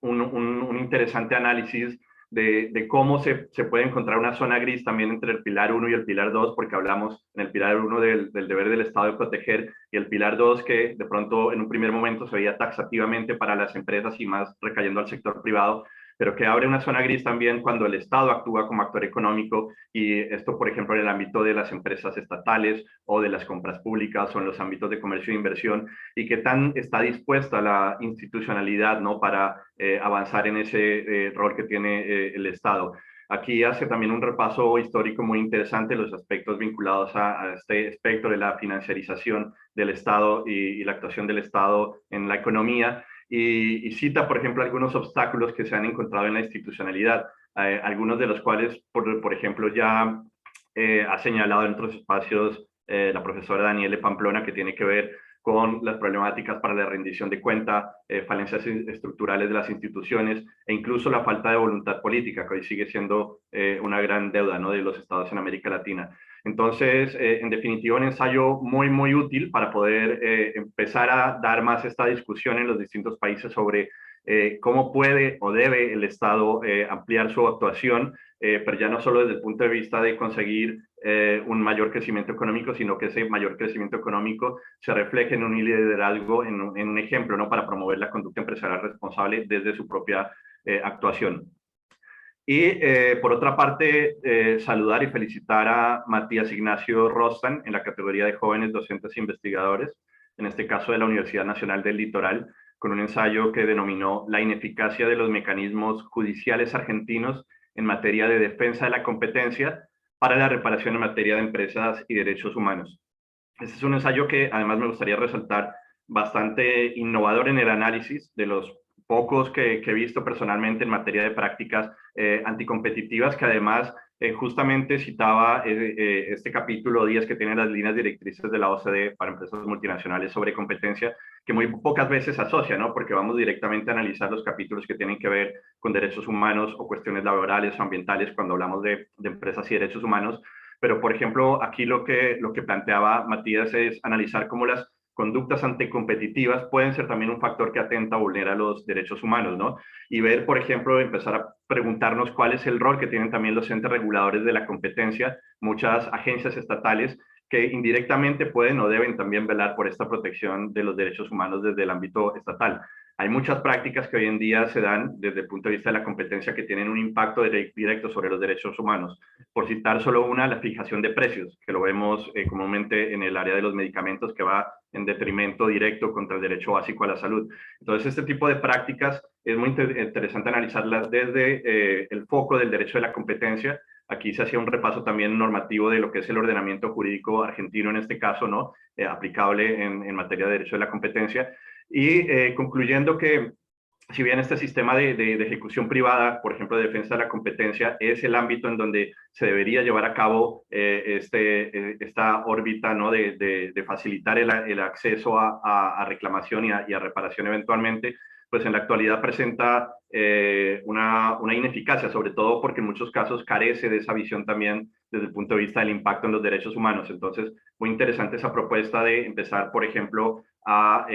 S6: un interesante análisis de cómo se puede encontrar una zona gris también entre el pilar 1 y el pilar 2, porque hablamos en el pilar 1 del deber del Estado de proteger, y el pilar 2 que de pronto en un primer momento se veía taxativamente para las empresas y más recayendo al sector privado, pero que abre una zona gris también cuando el Estado actúa como actor económico, y esto, por ejemplo, en el ámbito de las empresas estatales o de las compras públicas o en los ámbitos de comercio e inversión, y qué tan está dispuesta la institucionalidad, ¿no?, para avanzar en ese rol que tiene el Estado. Aquí hace también un repaso histórico muy interesante, los aspectos vinculados a este espectro de la financiarización del Estado y la actuación del Estado en la economía, y cita, por ejemplo, algunos obstáculos que se han encontrado en la institucionalidad, algunos de los cuales, por ejemplo, ya ha señalado en otros espacios la profesora Daniele Pamplona, que tiene que ver con las problemáticas para la rendición de cuenta, falencias estructurales de las instituciones e incluso la falta de voluntad política, que hoy sigue siendo una gran deuda, ¿no?, de los estados en América Latina. Entonces, en definitiva, un ensayo muy, muy útil para poder empezar a dar más esta discusión en los distintos países sobre cómo puede o debe el Estado ampliar su actuación, pero ya no solo desde el punto de vista de conseguir un mayor crecimiento económico, sino que ese mayor crecimiento económico se refleje en un liderazgo, en un ejemplo, ¿no?, para promover la conducta empresarial responsable desde su propia actuación. Y por otra parte, saludar y felicitar a Matías Ignacio Rostan en la categoría de jóvenes docentes e investigadores, en este caso de la Universidad Nacional del Litoral, con un ensayo que denominó La ineficacia de los mecanismos judiciales argentinos en materia de defensa de la competencia para la reparación en materia de empresas y derechos humanos. Este es un ensayo que además me gustaría resaltar bastante innovador en el análisis, de los pocos que he visto personalmente en materia de prácticas anticompetitivas, que además justamente citaba este capítulo 10 que tiene las líneas directrices de la OCDE para empresas multinacionales sobre competencia, que muy pocas veces se asocia, ¿no?, porque vamos directamente a analizar los capítulos que tienen que ver con derechos humanos o cuestiones laborales o ambientales cuando hablamos de empresas y derechos humanos. Pero, por ejemplo, aquí lo que planteaba Matías es analizar cómo las conductas anticompetitivas pueden ser también un factor que atenta o vulnera los derechos humanos, ¿no? Y ver, por ejemplo, empezar a preguntarnos cuál es el rol que tienen también los entes reguladores de la competencia, muchas agencias estatales que indirectamente pueden o deben también velar por esta protección de los derechos humanos desde el ámbito estatal. Hay muchas prácticas que hoy en día se dan desde el punto de vista de la competencia que tienen un impacto directo sobre los derechos humanos. Por citar solo una, la fijación de precios, que lo vemos comúnmente en el área de los medicamentos, que va en detrimento directo contra el derecho básico a la salud. Entonces, este tipo de prácticas es muy interesante analizarlas desde el foco del derecho de la competencia. Aquí se hacía un repaso también normativo de lo que es el ordenamiento jurídico argentino en este caso, ¿no?, aplicable en materia de derecho de la competencia. Y concluyendo que si bien este sistema de ejecución privada, por ejemplo, de defensa de la competencia, es el ámbito en donde se debería llevar a cabo esta órbita, ¿no?, de facilitar el acceso a reclamación y a reparación eventualmente, pues en la actualidad presenta una ineficacia, sobre todo porque en muchos casos carece de esa visión también desde el punto de vista del impacto en los derechos humanos. Entonces, muy interesante esa propuesta de empezar, por ejemplo, a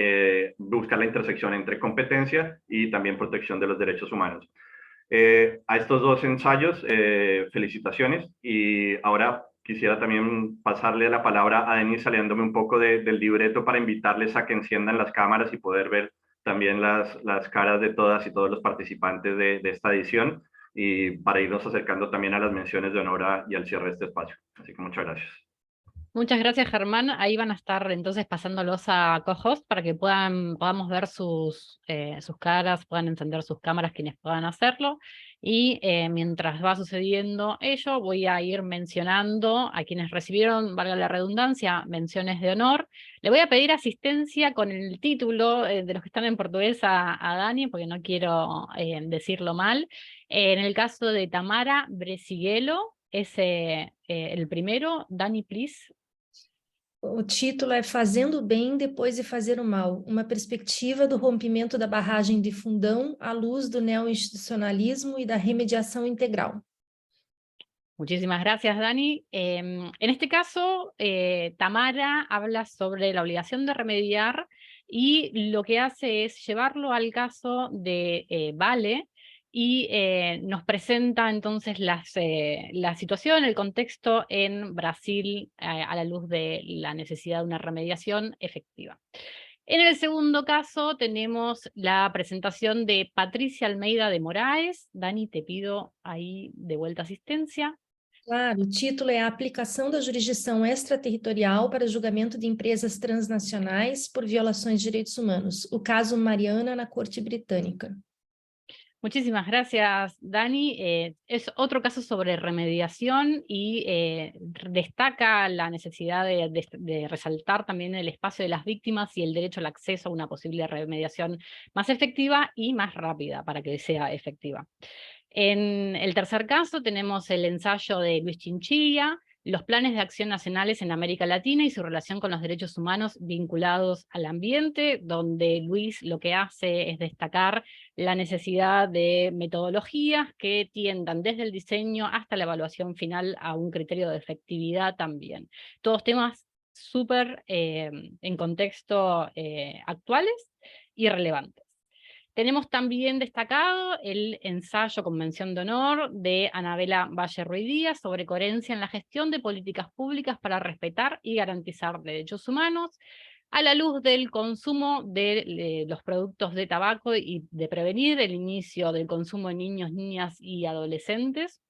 S6: buscar la intersección entre competencia y también protección de los derechos humanos. A estos dos ensayos, felicitaciones, y ahora quisiera también pasarle la palabra a Denise, saliéndome un poco del libreto para invitarles a que enciendan las cámaras y poder ver también las caras de todas y todos los participantes de esta edición, y para irnos acercando también a las menciones de honor y al cierre de este espacio. Así que muchas gracias.
S1: Muchas gracias, Germán. Ahí van a estar entonces pasándolos a co-host para que podamos ver sus caras, puedan encender sus cámaras quienes puedan hacerlo. Y mientras va sucediendo ello, voy a ir mencionando a quienes recibieron, valga la redundancia, menciones de honor. Le voy a pedir asistencia con el título de los que están en portugués a Dani, porque no quiero decirlo mal. En el caso de Tamara Bresiguelo, es el primero. Dani, please.
S3: O título é Fazendo o Bem Depois de Fazer o Mal, uma perspectiva do rompimento da barragem de Fundão à luz do neoinstitucionalismo e da remediação integral.
S1: Muchísimas gracias, Dani. En este caso, Tamara habla sobre la obligación de remediar y lo que hace es llevarlo al caso de Vale, y nos presenta entonces la situación, el contexto en Brasil a la luz de la necesidad de una remediación efectiva. En el segundo caso tenemos la presentación de Patricia Almeida de Moraes. Dani, te pido ahí de vuelta asistencia.
S3: Claro, o título é A Aplicação da Jurisdição Extraterritorial para Julgamento de Empresas Transnacionais por Violações de Direitos Humanos, o caso Mariana na Corte Britânica.
S1: Muchísimas gracias, Dani. Es otro caso sobre remediación y destaca la necesidad de resaltar también el espacio de las víctimas y el derecho al acceso a una posible remediación más efectiva y más rápida para que sea efectiva. En el tercer caso tenemos el ensayo de Luis Chinchilla, los planes de acción nacionales en América Latina y su relación con los derechos humanos vinculados al ambiente, donde Luis lo que hace es destacar la necesidad de metodologías que tiendan desde el diseño hasta la evaluación final a un criterio de efectividad también. Todos temas súper en contexto actuales y relevantes. Tenemos también destacado el ensayo con mención de honor de Anabela Valle Ruiz Díaz sobre coherencia en la gestión de políticas públicas para respetar y garantizar derechos humanos, a la luz del consumo de los productos de tabaco y de prevenir el inicio del consumo de niños, niñas y adolescentes.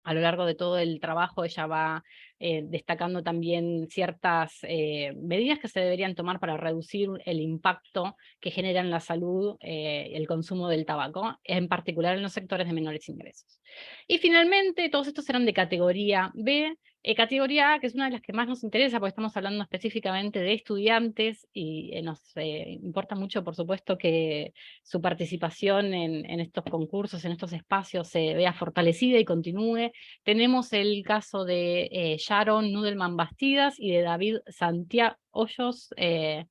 S1: A lo largo de todo el trabajo ella va destacando también ciertas medidas que se deberían tomar para reducir el impacto que genera en la salud el consumo del tabaco, en particular en los sectores de menores ingresos. Y finalmente, todos estos eran de categoría B, categoría A, que es una de las que más nos interesa, porque estamos hablando específicamente de estudiantes, y nos importa mucho, por supuesto, que su participación en estos concursos, en estos espacios, se vea fortalecida y continúe. Tenemos el caso de Sharon Nudelman Bastidas y de David Santiago Hoyos, de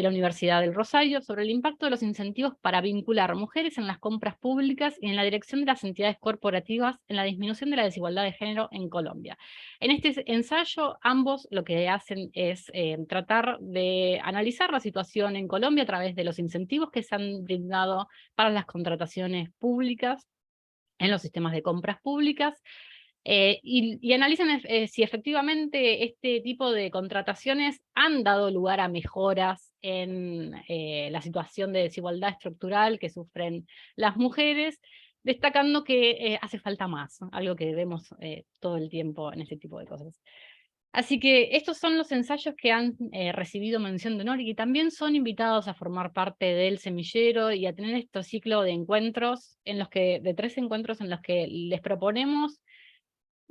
S1: la Universidad del Rosario, sobre el impacto de los incentivos para vincular mujeres en las compras públicas y en la dirección de las entidades corporativas en la disminución de la desigualdad de género en Colombia. En este ensayo, ambos lo que hacen es tratar de analizar la situación en Colombia a través de los incentivos que se han brindado para las contrataciones públicas en los sistemas de compras públicas, y analizan si efectivamente este tipo de contrataciones han dado lugar a mejoras en la situación de desigualdad estructural que sufren las mujeres, destacando que hace falta más, algo que vemos todo el tiempo en este tipo de cosas. Así que estos son los ensayos que han recibido mención de honor y que también son invitados a formar parte del semillero y a tener este ciclo de encuentros, de 3 encuentros en los que les proponemos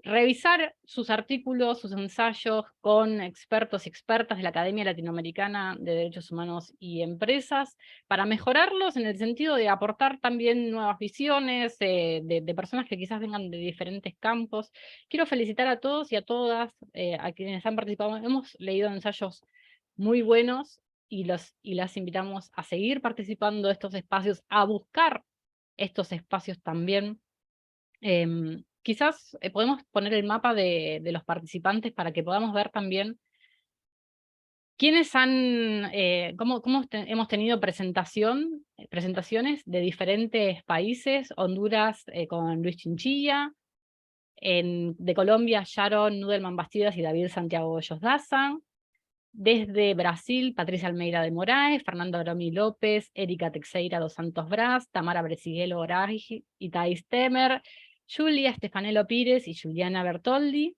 S1: revisar sus artículos, sus ensayos con expertos y expertas de la Academia Latinoamericana de Derechos Humanos y Empresas, para mejorarlos en el sentido de aportar también nuevas visiones de personas que quizás vengan de diferentes campos. Quiero felicitar a todos y a todas, a quienes han participado. Hemos leído ensayos muy buenos y las invitamos a seguir participando de estos espacios, a buscar estos espacios también. Quizás podemos poner el mapa de los participantes para que podamos ver también quiénes hemos tenido presentaciones de diferentes países. Honduras con Luis Chinchilla, de Colombia Sharon Nudelman Bastidas y David Santiago Hoyos Daza, desde Brasil Patricia Almeida de Moraes, Fernando Aromi López, Erika Teixeira dos Santos Brás, Tamara Bresiguelo Oragi y Thais Temer, Julia Stefanello Pires y Juliana Bertoldi.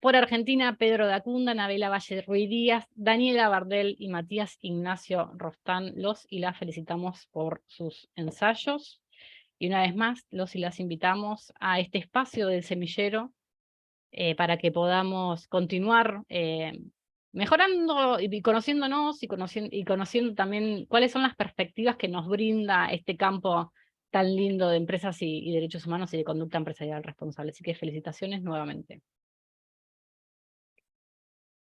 S1: Por Argentina, Pedro Dacunda, Anabela Valle Ruiz Díaz, Daniela Bardel y Matías Ignacio Rostán. Los y las felicitamos por sus ensayos. Y una vez más, los y las invitamos a este espacio del semillero para que podamos continuar mejorando y conociéndonos y conociendo también cuáles son las perspectivas que nos brinda este campo tan lindo de empresas y derechos humanos y de conducta empresarial responsable. Así que felicitaciones nuevamente.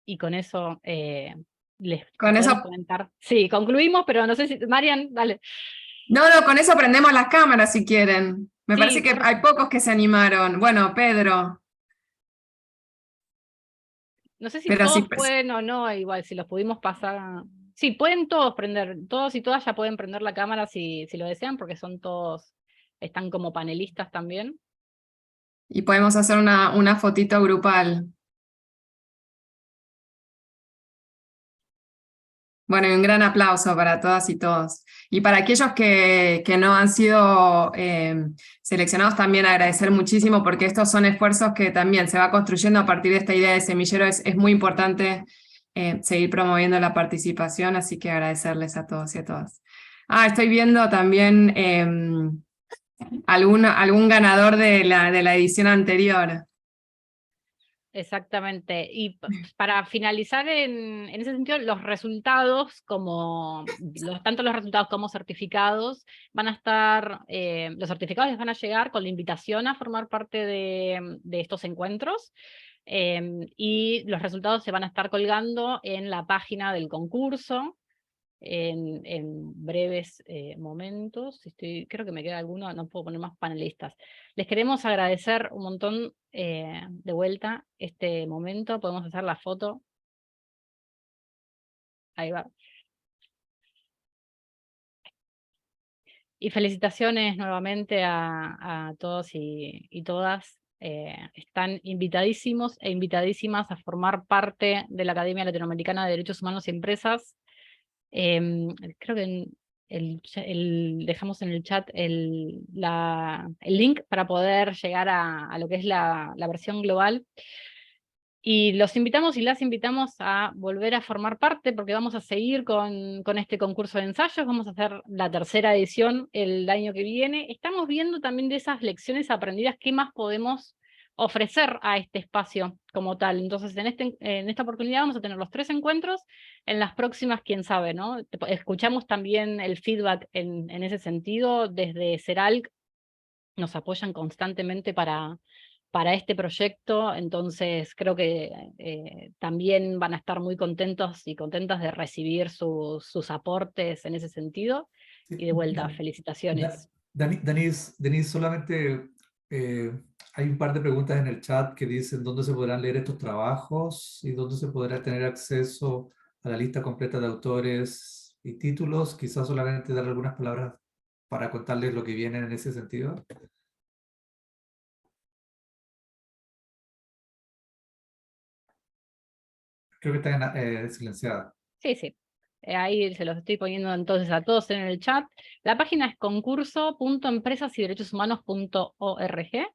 S1: Y con eso les podemos comentar. Sí, concluimos, pero no sé si... Marian, dale.
S4: No, con eso prendemos las cámaras si quieren. Me parece que hay pocos que se animaron. Bueno, Pedro.
S1: No sé si todos pueden o no, igual, si los pudimos pasar... Sí, pueden todos prender, todos y todas ya pueden prender la cámara si lo desean, porque están como panelistas también.
S4: Y podemos hacer una fotito grupal. Bueno, y un gran aplauso para todas y todos. Y para aquellos que no han sido seleccionados, también agradecer muchísimo, porque estos son esfuerzos que también se va construyendo a partir de esta idea de semillero. Es muy importante seguir promoviendo la participación, así que agradecerles a todos y a todas. Estoy viendo también algún ganador de la edición anterior.
S1: Exactamente. Y para finalizar en ese sentido, los resultados, tanto los resultados como certificados, van a estar, los certificados les van a llegar con la invitación a formar parte de estos encuentros, y los resultados se van a estar colgando en la página del concurso en breves momentos. Creo que me queda alguno, no puedo poner más panelistas. Les queremos agradecer un montón de vuelta este momento. Podemos hacer la foto. Ahí va. Y felicitaciones nuevamente a todos y todas. Están invitadísimos e invitadísimas a formar parte de la Academia Latinoamericana de Derechos Humanos y Empresas. Creo que dejamos en el chat el link para poder llegar a lo que es la versión global. Y los invitamos y las invitamos a volver a formar parte, porque vamos a seguir con este concurso de ensayos. Vamos a hacer la tercera edición el año que viene. Estamos viendo también de esas lecciones aprendidas qué más podemos ofrecer a este espacio como tal. Entonces, en esta oportunidad vamos a tener los 3 encuentros. En las próximas, quién sabe, ¿no? Escuchamos también el feedback en ese sentido. Desde CERALC nos apoyan constantemente para este proyecto, entonces creo que también van a estar muy contentos y contentas de recibir sus aportes en ese sentido. Y de vuelta, felicitaciones.
S5: Denise, solamente hay un par de preguntas en el chat que dicen dónde se podrán leer estos trabajos y dónde se podrá tener acceso a la lista completa de autores y títulos. Quizás solamente dar algunas palabras para contarles lo que viene en ese sentido. Creo que está silenciada.
S1: Sí, sí. Ahí se los estoy poniendo entonces a todos en el chat. La página es concurso.empresasyderechoshumanos.org.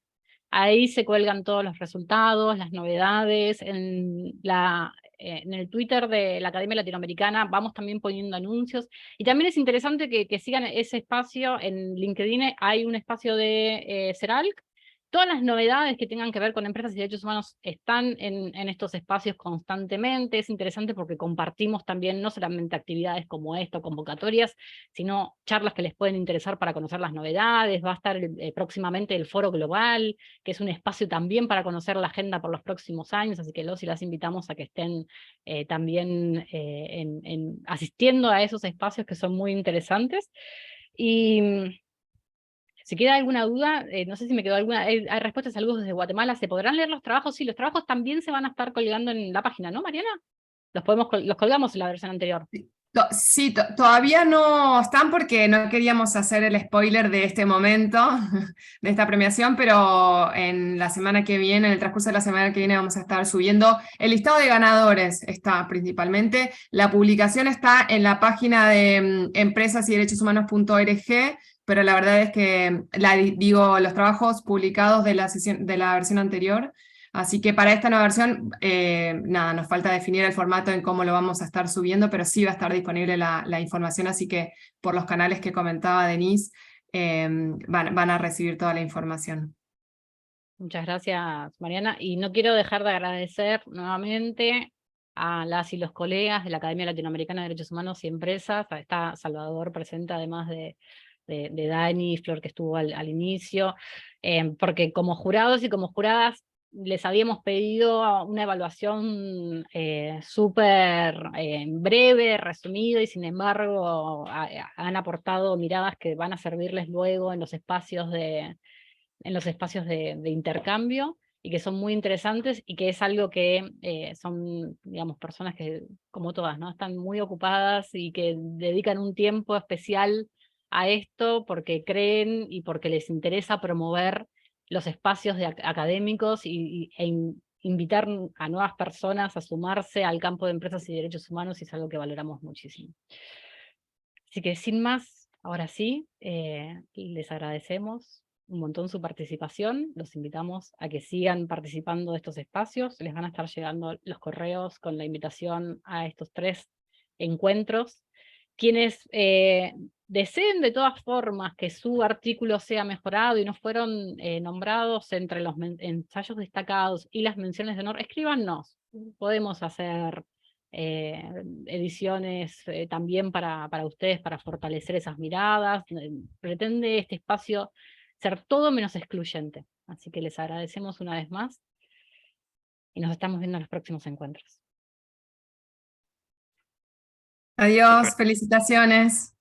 S1: Ahí se cuelgan todos los resultados, las novedades. En el Twitter de la Academia Latinoamericana vamos también poniendo anuncios. Y también es interesante que sigan ese espacio. En LinkedIn hay un espacio de CERALC. Todas las novedades que tengan que ver con empresas y derechos humanos están en estos espacios constantemente. Es interesante porque compartimos también no solamente actividades como esto, convocatorias, sino charlas que les pueden interesar para conocer las novedades. Va a estar próximamente el Foro Global, que es un espacio también para conocer la agenda por los próximos años, así que los y las invitamos a que estén también asistiendo a esos espacios que son muy interesantes. Y si queda alguna duda, no sé si me quedó alguna, hay respuestas a saludos desde Guatemala. ¿Se podrán leer los trabajos? Sí, los trabajos también se van a estar colgando en la página, ¿no, Mariana? Los colgamos en la versión anterior.
S4: Sí, todavía no están porque no queríamos hacer el spoiler de este momento, de esta premiación, pero en la semana que viene, en el transcurso de la semana que viene vamos a estar subiendo el listado de ganadores, está principalmente. La publicación está en la página de empresasyderechoshumanos.org, pero la verdad es que, los trabajos publicados de la versión anterior. Así que para esta nueva versión, nada, nos falta definir el formato en cómo lo vamos a estar subiendo, pero sí va a estar disponible la información, así que por los canales que comentaba Denise, van a recibir toda la información.
S1: Muchas gracias, Mariana. Y no quiero dejar de agradecer nuevamente a las y los colegas de la Academia Latinoamericana de Derechos Humanos y Empresas. Está Salvador presente, además de Dani y Flor, que estuvo al inicio, porque como jurados y como juradas les habíamos pedido una evaluación súper breve, resumida, y sin embargo han aportado miradas que van a servirles luego en los espacios de intercambio, y que son muy interesantes, y que es algo que son, digamos, personas que, como todas, ¿no? Están muy ocupadas y que dedican un tiempo especial a esto porque creen y porque les interesa promover los espacios académicos invitar a nuevas personas a sumarse al campo de empresas y derechos humanos, y es algo que valoramos muchísimo. Así que sin más, ahora sí, les agradecemos un montón su participación. Los invitamos a que sigan participando de estos espacios. Les van a estar llegando los correos con la invitación a estos 3 encuentros. Quienes deseen de todas formas que su artículo sea mejorado y no fueron nombrados entre los ensayos destacados y las menciones de honor, escríbanos. Podemos hacer ediciones también para ustedes, para fortalecer esas miradas. Pretende este espacio ser todo menos excluyente. Así que les agradecemos una vez más y nos estamos viendo en los próximos encuentros.
S4: Adiós, felicitaciones.